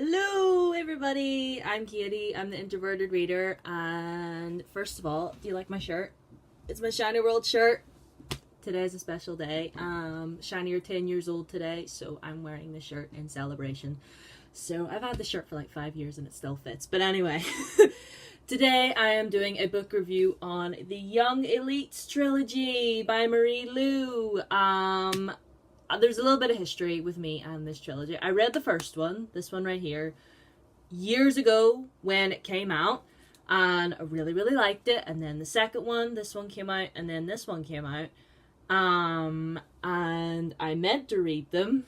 Hello everybody, I'm Katie, I'm the Introverted Reader, and first of all, do you like my shirt? It's my Shiny World shirt. Today's a special day. Shiny are 10 years old today, so I'm wearing the shirt in celebration. So I've had the shirt for like 5 years and it still fits, but anyway. Today I am doing a book review on the Young Elites Trilogy by Marie Lu. There's a little bit of history with me and this trilogy. I read the first one, this one right here, years ago when it came out, and I really, really liked it. And then the second one, this one came out, and then this one came out. And I meant to read them,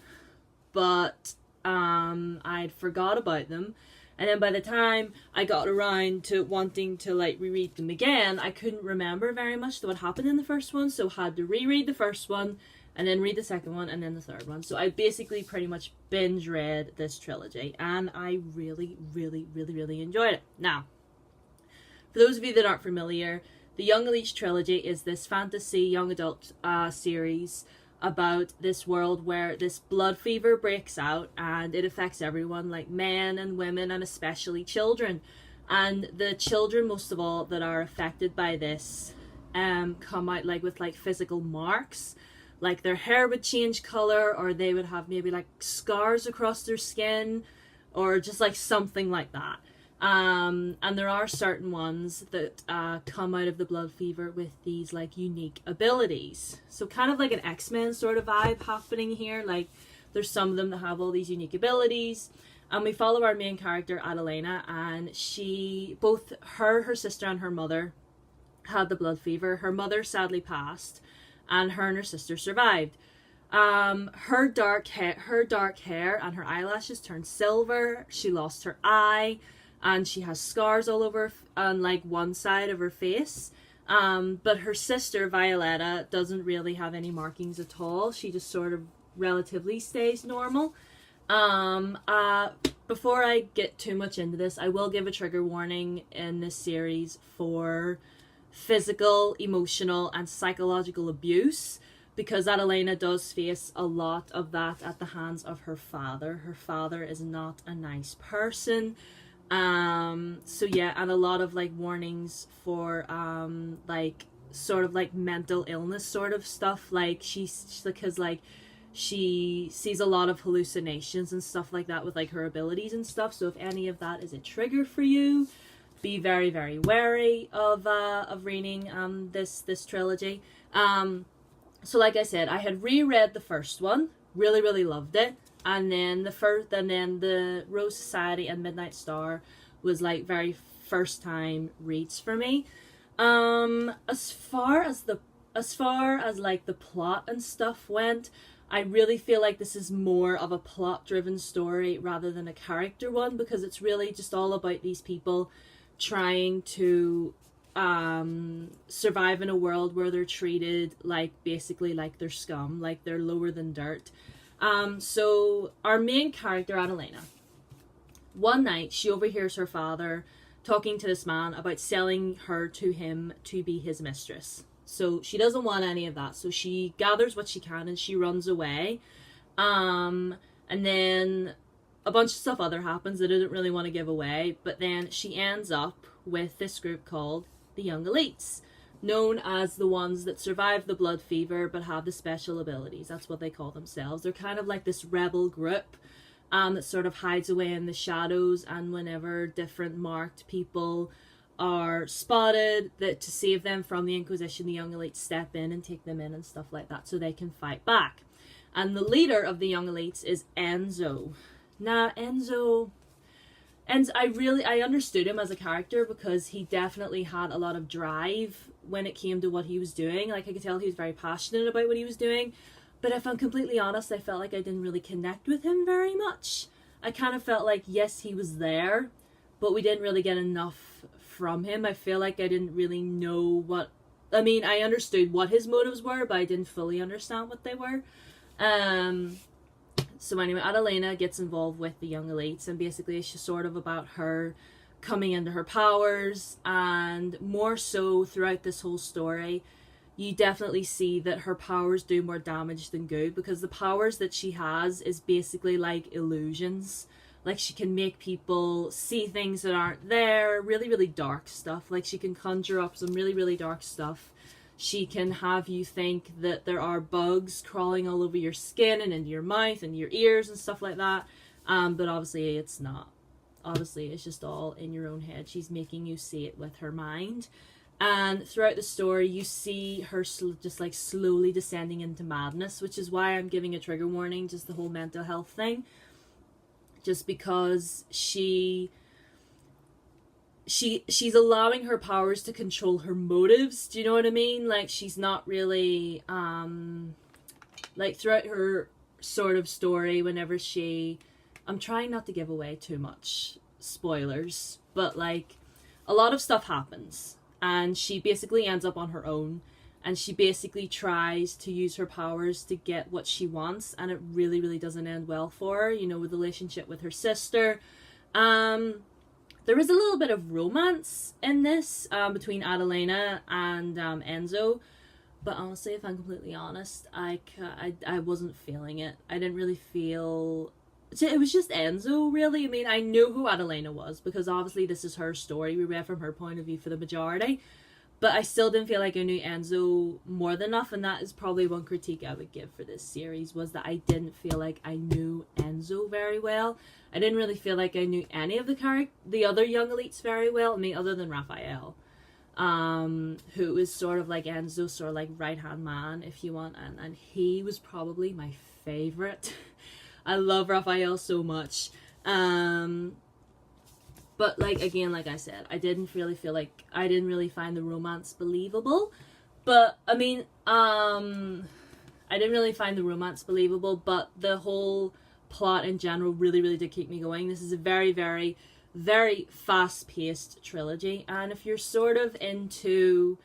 but I'd forgot about them. And then by the time I got around to wanting to like reread them again, I couldn't remember very much what happened in the first one, so had to reread the first one and then read the second one and then the third one. So I basically pretty much binge read this trilogy, and I really, really, really, really enjoyed it. Now, for those of you that aren't familiar, the Young Elites Trilogy is this fantasy young adult series about this world where this blood fever breaks out and it affects everyone, like men and women and especially children. And the children, most of all, that are affected by this come out like with like physical marks. Like their hair would change color, or they would have maybe like scars across their skin, or just like something like that. And there are certain ones that come out of the blood fever with these like unique abilities. So kind of like an X-Men sort of vibe happening here. Like there's some of them that have all these unique abilities. And we follow our main character, Adelena, and she, both her sister and her mother had the blood fever. Her mother sadly passed, and her sister survived. Her dark hair and her eyelashes turned silver. She lost her eye, and she has scars all over on like one side of her face. But her sister Violetta doesn't really have any markings at all. She just sort of relatively stays normal. Before I get too much into this, I will give a trigger warning in this series for physical, emotional, and psychological abuse, because Adelena does face a lot of that at the hands of her father. Her father is not a nice person. So yeah, and a lot of like warnings for like sort of like mental illness sort of stuff. Like she's because like she sees a lot of hallucinations and stuff like that with like her abilities and stuff. So if any of that is a trigger for you, be very, very wary of reading this trilogy. So like I said, I had reread the first one, really, really loved it, and then the Rose Society and Midnight Star was like very first time reads for me. As far as like the plot and stuff went, I really feel like this is more of a plot driven story rather than a character one, because it's really just all about these people trying to survive in a world where they're treated like basically like they're scum, like they're lower than dirt. So our main character, Adelena, one night she overhears her father talking to this man about selling her to him to be his mistress. So she doesn't want any of that, so she gathers what she can and she runs away. And then a bunch of stuff other happens that I didn't really want to give away, but then she ends up with this group called the Young Elites, known as the ones that survive the blood fever but have the special abilities. That's what they call themselves. They're kind of like this rebel group that sort of hides away in the shadows, and whenever different marked people are spotted, that to save them from the Inquisition, the Young Elites step in and take them in and stuff like that so they can fight back. And the leader of the Young Elites is Enzo. Now, Enzo, I understood him as a character because he definitely had a lot of drive when it came to what he was doing. Like, I could tell he was very passionate about what he was doing. But if I'm completely honest, I felt like I didn't really connect with him very much. I kind of felt like, yes, he was there, but we didn't really get enough from him. I feel like I didn't really know I understood what his motives were, but I didn't fully understand what they were. So anyway, Adelena gets involved with the Young Elites, and basically it's just sort of about her coming into her powers, and more so throughout this whole story, you definitely see that her powers do more damage than good, because the powers that she has is basically like illusions. Like, she can make people see things that aren't there. Really, really dark stuff. Like, she can conjure up some really, really dark stuff. She can have you think that there are bugs crawling all over your skin and into your mouth and your ears and stuff like that. But obviously it's not. Obviously it's just all in your own head. She's making you see it with her mind. And throughout the story, you see her just like slowly descending into madness, which is why I'm giving a trigger warning, just the whole mental health thing. Just because she's allowing her powers to control her motives. Do you know what I mean? Like, she's not really, like, throughout her sort of story, whenever I'm trying not to give away too much spoilers, but, like, a lot of stuff happens, and she basically ends up on her own, and she basically tries to use her powers to get what she wants, and it really, really doesn't end well for her, you know, with the relationship with her sister. There is a little bit of romance in this between Adelina and Enzo, but honestly, if I'm completely honest, I wasn't feeling it. I didn't really feel... It was just Enzo, really. I mean, I knew who Adelina was, because obviously this is her story. We read from her point of view for the majority, but I still didn't feel like I knew Enzo more than enough, and that is probably one critique I would give for this series, was that I didn't feel like I knew Enzo very well. I didn't really feel like I knew any of the other young elites very well. I mean, other than Raphael, who is sort of like Enzo's sort of like right-hand man, if you want, and he was probably my favorite. I love Raphael so much. But, like, again, like I said, I didn't really find the romance believable. But, I mean, I didn't really find the romance believable, but the whole plot in general really, really did keep me going. This is a very, very, very fast-paced trilogy, and if you're sort of into,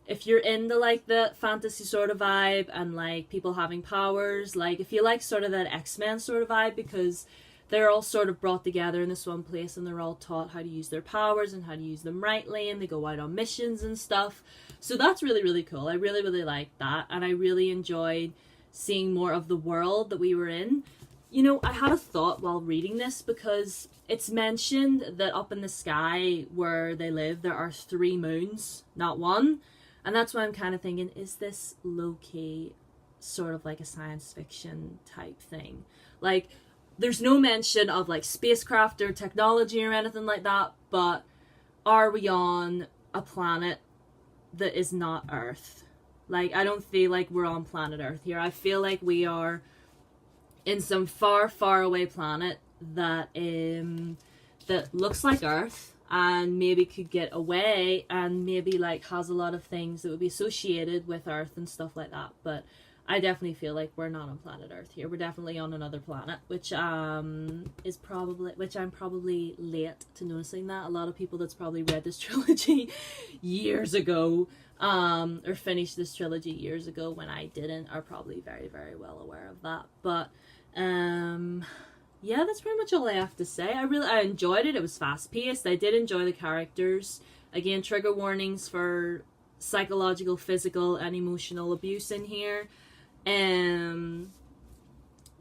if you're into, like, the fantasy sort of vibe, and, like, people having powers, like, if you like sort of that X-Men sort of vibe, because they're all sort of brought together in this one place, and they're all taught how to use their powers and how to use them rightly, and they go out on missions and stuff. So that's really, really cool. I really, really liked that, and I really enjoyed seeing more of the world that we were in. You know, I had a thought while reading this, because it's mentioned that up in the sky where they live, there are 3 moons, not 1. And that's why I'm kind of thinking, is this low-key sort of like a science fiction type thing? Like, there's no mention of, like, spacecraft or technology or anything like that, but are we on a planet that is not Earth? Like, I don't feel like we're on planet Earth here. I feel like we are in some far, far away planet that that looks like Earth, and maybe could get away, and maybe, like, has a lot of things that would be associated with Earth and stuff like that. But I definitely feel like we're not on planet Earth here. We're definitely on another planet, which I'm probably late to noticing that. A lot of people that's probably read this trilogy years ago, or finished this trilogy years ago when I didn't, are probably very, very well aware of that. But yeah, that's pretty much all I have to say. I enjoyed it. It was fast paced. I did enjoy the characters. Again, trigger warnings for psychological, physical, and emotional abuse in here.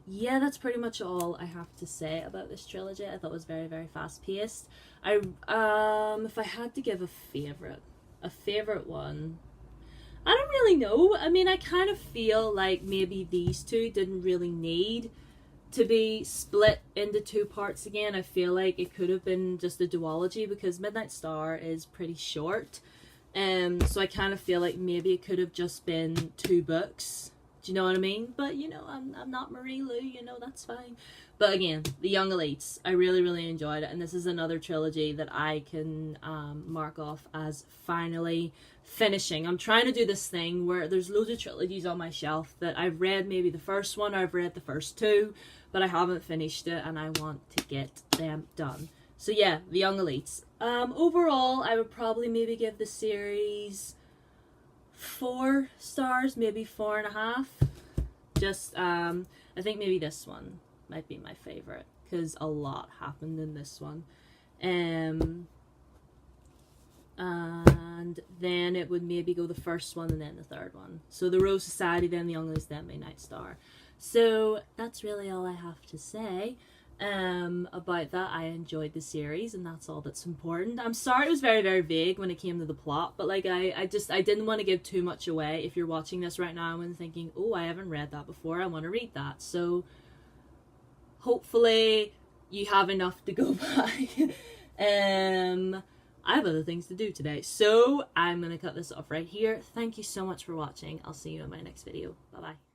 Yeah, that's pretty much all I have to say about this trilogy. I thought it was very, very fast paced. If I had to give a favorite one, I don't really know. I mean, I kind of feel like maybe these two didn't really need to be split into 2 parts again. I feel like it could have been just a duology, because Midnight Star is pretty short. So I kind of feel like maybe it could have just been 2 books. Do you know what I mean? But, you know, I'm not Marie Lou, you know, that's fine. But again, The Young Elites, I really, really enjoyed it. And this is another trilogy that I can mark off as finally finishing. I'm trying to do this thing where there's loads of trilogies on my shelf that I've read maybe the first one, or I've read the first 2, but I haven't finished it, and I want to get them done. So yeah, The Young Elites. Overall, I would probably maybe give the series 4 stars, maybe 4.5. Just, I think maybe this one might be my favorite, because a lot happened in this one. And then it would maybe go the first one and then the third one. So the Rose Society, then The Young Elites, then Midnight Star. So that's really all I have to say. about that. I enjoyed the series, and that's all that's important. I'm sorry it was very, very vague when it came to the plot, but like I didn't want to give too much away if you're watching this right now and thinking, oh, I haven't read that before, I want to read that. So hopefully you have enough to go by. I have other things to do today, so I'm gonna cut this off right here. Thank you so much for watching. I'll see you in my next video. Bye bye.